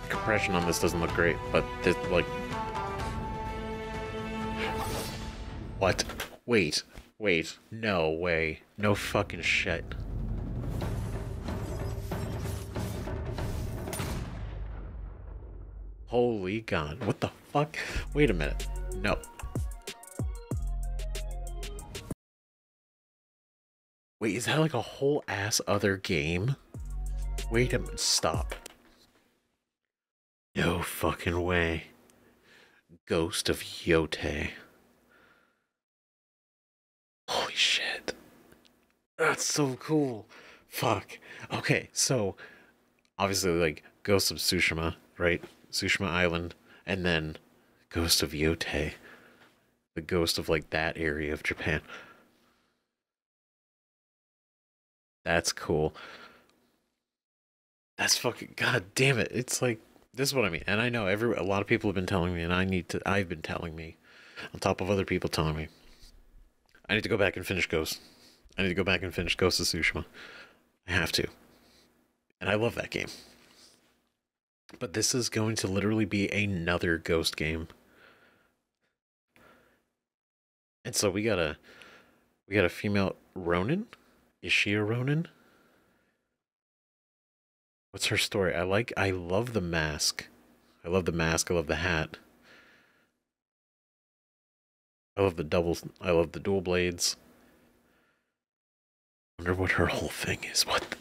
Compression on this doesn't look great, but this, like... What? Wait. Wait. No way. No fucking shit. Holy god. What the fuck? Wait a minute. No. Wait, is that like a whole ass other game? Wait a minute. Stop. No fucking way. Ghost of Yotei. Holy shit. That's so cool. Fuck. Okay, so obviously like Ghost of Tsushima, right? Tsushima Island, and then Ghost of Yotei. The ghost of like that area of Japan. That's cool. That's fucking god damn it. It's like this is what I mean. And I know a lot of people have been telling me and I've been telling me on top of other people telling me. I need to go back and finish Ghost. I need to go back and finish Ghost of Tsushima. I have to. And I love that game. But this is going to literally be another Ghost game. And so we got a female Ronin? Is she a Ronin? What's her story? I love the mask. I love the mask. I love the hat. I love the dual blades. I wonder what her whole thing is. What?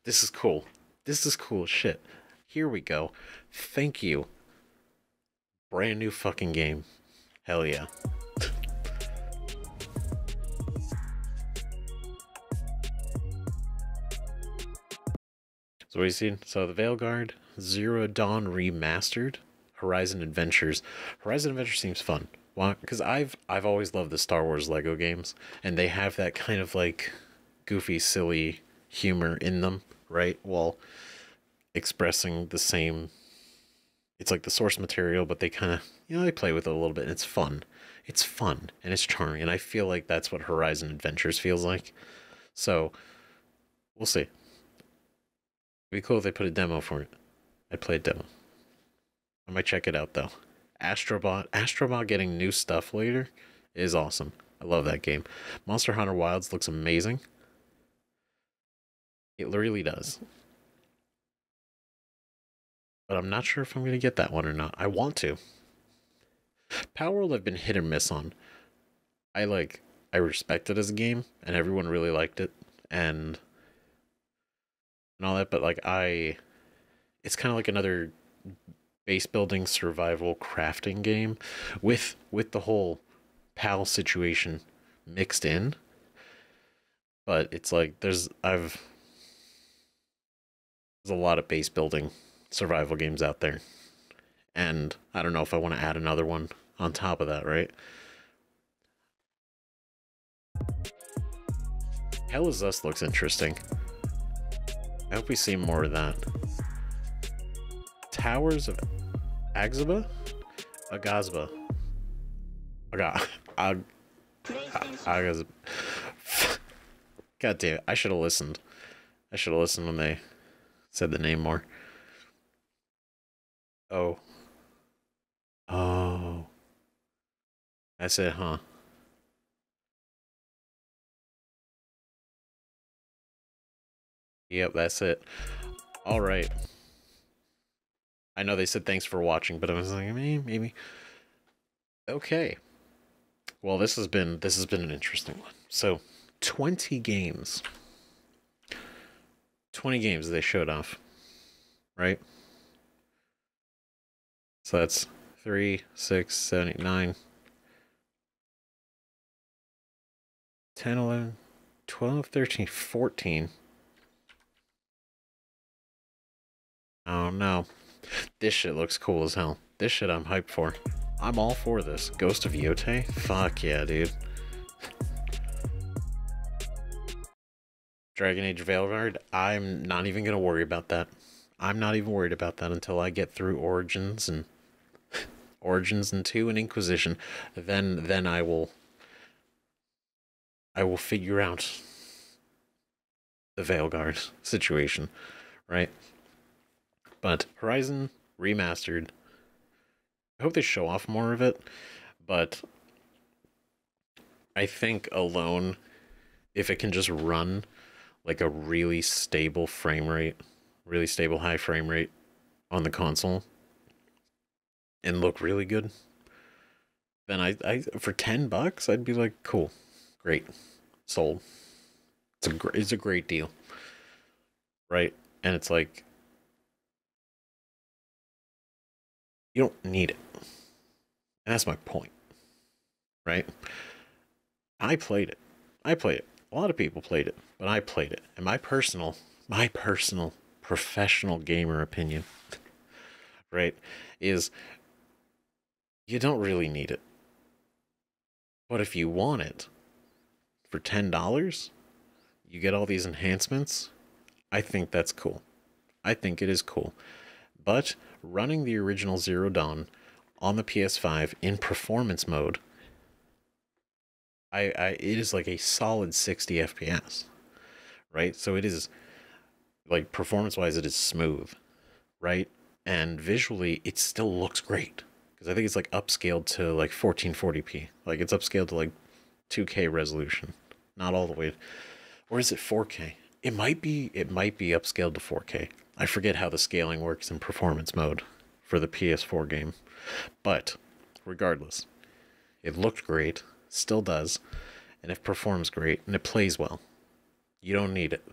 This is cool. This is cool as shit. Here we go. Thank you. Brand new fucking game. Hell yeah. So what do you see? So the Veilguard, Zero Dawn Remastered, Horizon Adventures. Horizon Adventures seems fun. Why? Because I've always loved the Star Wars Lego games, and they have that kind of like goofy, silly humor in them, right? While expressing the same it's like the source material, but they kind of, you know, they play with it a little bit, and it's fun. It's fun, and it's charming, and I feel like that's what Horizon Adventures feels like. So, we'll see. It'd be cool if they put a demo for it. I'd play a demo. I might check it out, though. Astro Bot getting new stuff later is awesome. I love that game. Monster Hunter Wilds looks amazing. It really does. But I'm not sure if I'm going to get that one or not. I want to. Palworld I've been hit or miss on. I respect it as a game, and everyone really liked it, and all that, but like it's kind of like another base building survival crafting game with the whole PAL situation mixed in. But it's like there's a lot of base building survival games out there, and I don't know if I want to add another one on top of that, right? Hell Is Us looks interesting. I hope we see more of that. Towers of Aghasba? Aghasba. Aghasba. God damn it. I should have listened. I should have listened when they said the name more. Oh. Oh. That's it, huh? Yep, that's it. All right. I know they said thanks for watching, but I was like, maybe. Okay. Well, this has been an interesting one. So, 20 games. 20 games they showed off. Right? So that's 3, 6, 7, 8, 9, 10, 11, 12, 13, 14. Oh no. This shit looks cool as hell. This shit I'm hyped for. I'm all for this. Ghost of Yotei? Fuck yeah, dude. Dragon Age Veilguard? I'm not even gonna worry about that. I'm not even worried about that until I get through Origins and 2 and Inquisition. Then I will figure out the Veilguard situation, right? But Horizon Remastered, I hope they show off more of it, but I think alone, if it can just run like a really stable frame rate, really stable high frame rate on the console and look really good, then I for $10 I'd be like, cool, great, sold. It's a great deal, right? And it's like, you don't need it. And that's my point, right? I played it. A lot of people played it, but I played it. And my personal professional gamer opinion, right, is you don't really need it. But if you want it for $10, you get all these enhancements. I think that's cool. I think it is cool. But running the original Zero Dawn on the PS5 in performance mode, it is like a solid 60 FPS, right? So it is, like, performance-wise, it is smooth, right? And visually, it still looks great. Because I think it's, like, upscaled to, like, 1440p. Like, it's upscaled to, like, 2K resolution. Not all the way. Or is it 4K? It might be upscaled to 4K. I forget how the scaling works in performance mode for the PS4 game. But, regardless, it looked great, still does, and it performs great, and it plays well. You don't need it.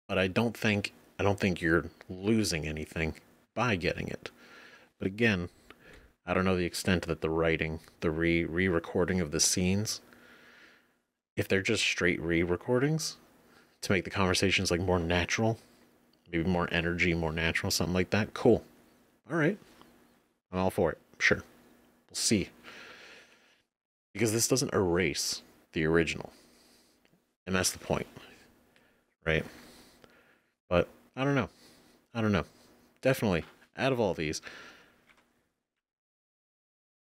But I don't think you're losing anything by getting it. But again, I don't know the extent that the writing, the re-recording of the scenes, if they're just straight re-recordings to make the conversations like more natural, maybe more energy, more natural, something like that, cool. All right. I'm all for it. Sure. We'll see. Because this doesn't erase the original. And that's the point. Right? But I don't know. definitely, out of all these,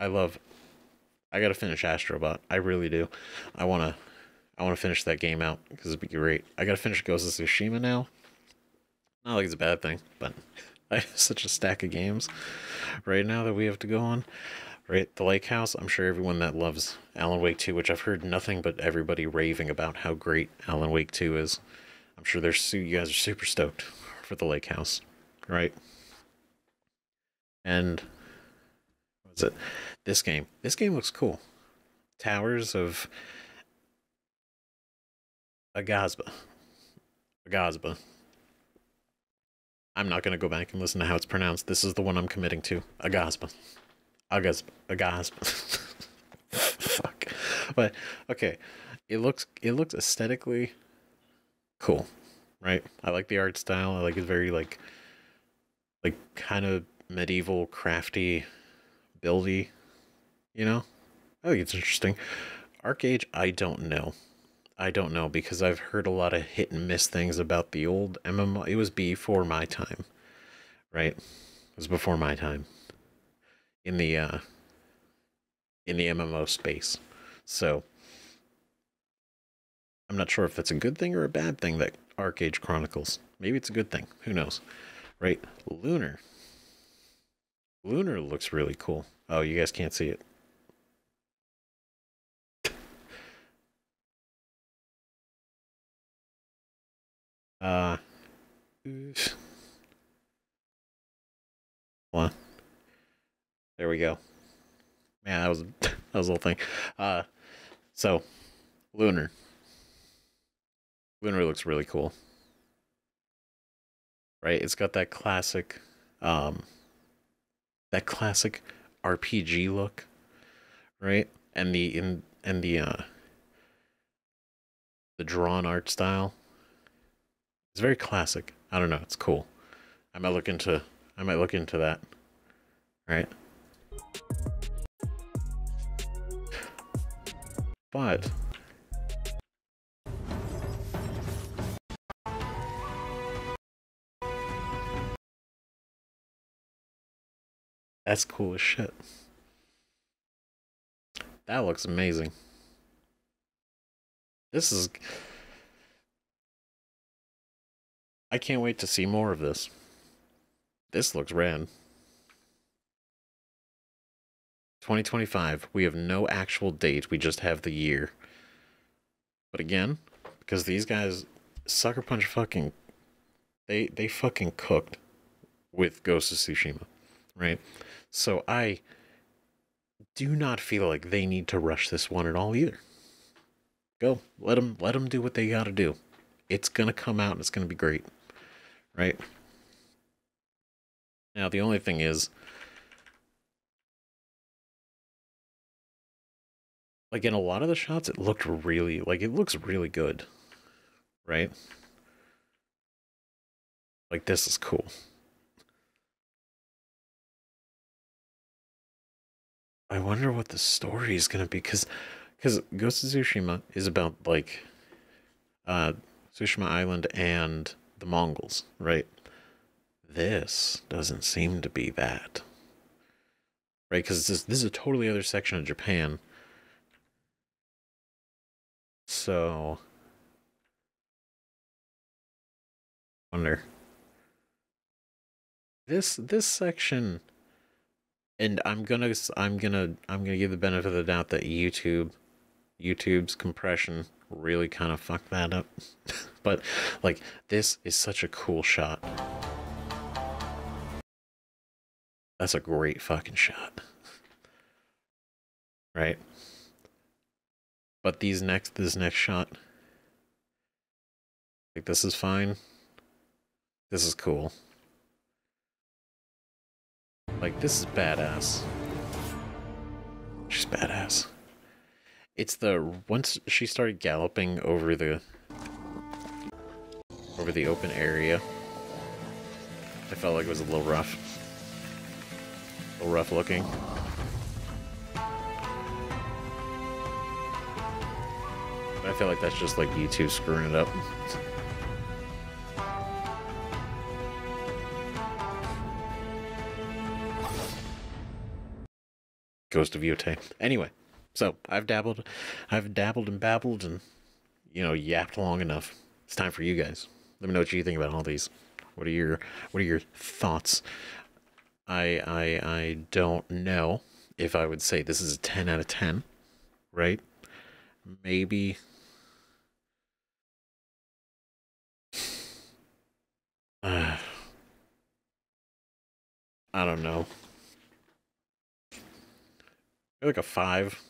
I gotta finish Astro Bot. I really do. I wanna finish that game out because it'd be great. I gotta finish Ghost of Tsushima now. Not like it's a bad thing, but I have such a stack of games right now that we have to go on. Right, the Lake House. I'm sure everyone that loves Alan Wake 2, which I've heard nothing but everybody raving about how great Alan Wake 2 is. I'm sure you guys are super stoked for the Lake House, right? And what was it? This game looks cool. Towers of Aghasba. I'm not going to go back and listen to how it's pronounced. This is the one I'm committing to. Aghasba. Fuck. But okay, it looks aesthetically cool, right? I like the art style. I like it very like kind of medieval, crafty, buildy, you know? I think it's interesting. ArchAge, I don't know because I've heard a lot of hit and miss things about the old MMO. It was before my time, right? It was before my time in the MMO space. So I'm not sure if that's a good thing or a bad thing that ArchAge Chronicles. Maybe it's a good thing. Who knows? Right? Lunar looks really cool. Oh, you guys can't see it. What? There we go. Man, that was the whole thing. So Lunar looks really cool. Right? It's got that classic RPG look, right? And the drawn art style. It's very classic. I don't know, it's cool. I might look into that. Right? But that's cool as shit. That looks amazing. I can't wait to see more of this. This looks rad. 2025. We have no actual date. We just have the year. But again, because these guys, Sucker Punch fucking, they fucking cooked with Ghost of Tsushima, right? So I do not feel like they need to rush this one at all either. Go, let them do what they gotta do. It's gonna come out and it's gonna be great, right? Now the only thing is, like in a lot of the shots, it looks really good, right? Like this is cool. I wonder what the story is gonna be, because Ghost of Tsushima is about like Tsushima Island and the Mongols, right? This doesn't seem to be that, right? Because this is a totally other section of Japan. So, wonder this section, and I'm gonna give the benefit of the doubt that YouTube's compression really kind of fucked that up. But like, this is such a cool shot. That's a great fucking shot, right? But this next shot, like, this is fine. This is cool. Like, this is badass. She's badass. It's once she started galloping over the open area, I felt like it was a little rough. A little rough looking. I feel like that's just like YouTube screwing it up. Ghost of Yotei. Anyway, so I've dabbled and babbled and, you know, yapped long enough. It's time for you guys. Let me know what you think about all these. What are your thoughts? I don't know if I would say this is a 10 out of 10, right? Maybe I don't know. Like a 5,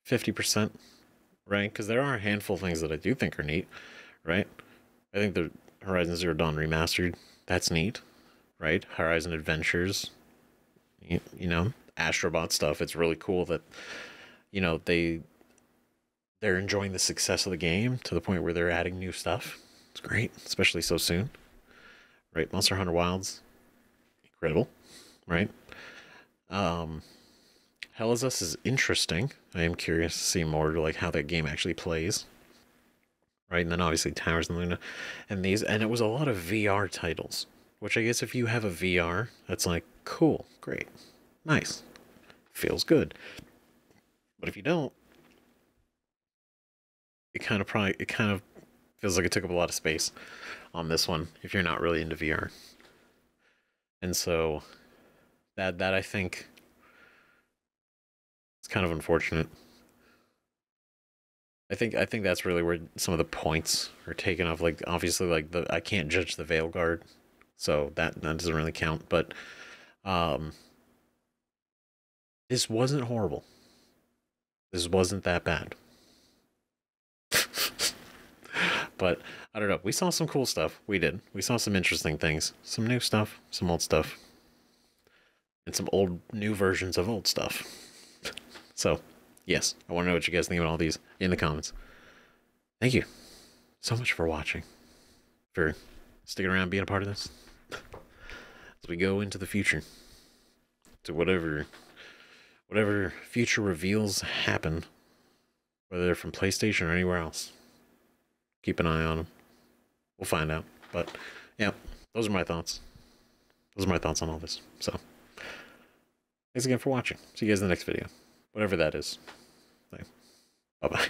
50%, right? Because there are a handful of things that I do think are neat, right? I think the Horizon Zero Dawn Remastered, that's neat, right? Horizon Adventures, you know, Astro Bot stuff. It's really cool that, you know, they're enjoying the success of the game to the point where they're adding new stuff. It's great, especially so soon, right? Monster Hunter Wilds, incredible, right? Hell is Us is interesting. I am curious to see more like how that game actually plays. Right, and then obviously Towers and Luna and these, and it was a lot of VR titles, which I guess if you have a VR, that's like cool, great, nice, feels good. But if you don't, it kind of feels like it took up a lot of space on this one if you're not really into VR. And so that I think it's kind of unfortunate. I think that's really where some of the points are taken off. Like obviously, like I can't judge the Veilguard, so that doesn't really count. But this wasn't horrible. This wasn't that bad. But I don't know. We saw some cool stuff. We did. We saw some interesting things. Some new stuff. Some old stuff. And some new versions of old stuff. So. Yes, I want to know what you guys think about all these in the comments. Thank you so much for watching, for sticking around, being a part of this. As we go into the future, to whatever future reveals happen, whether they're from PlayStation or anywhere else. Keep an eye on them. We'll find out. But, yeah, those are my thoughts. Those are my thoughts on all this. So, thanks again for watching. See you guys in the next video. Whatever that is. Bye-bye.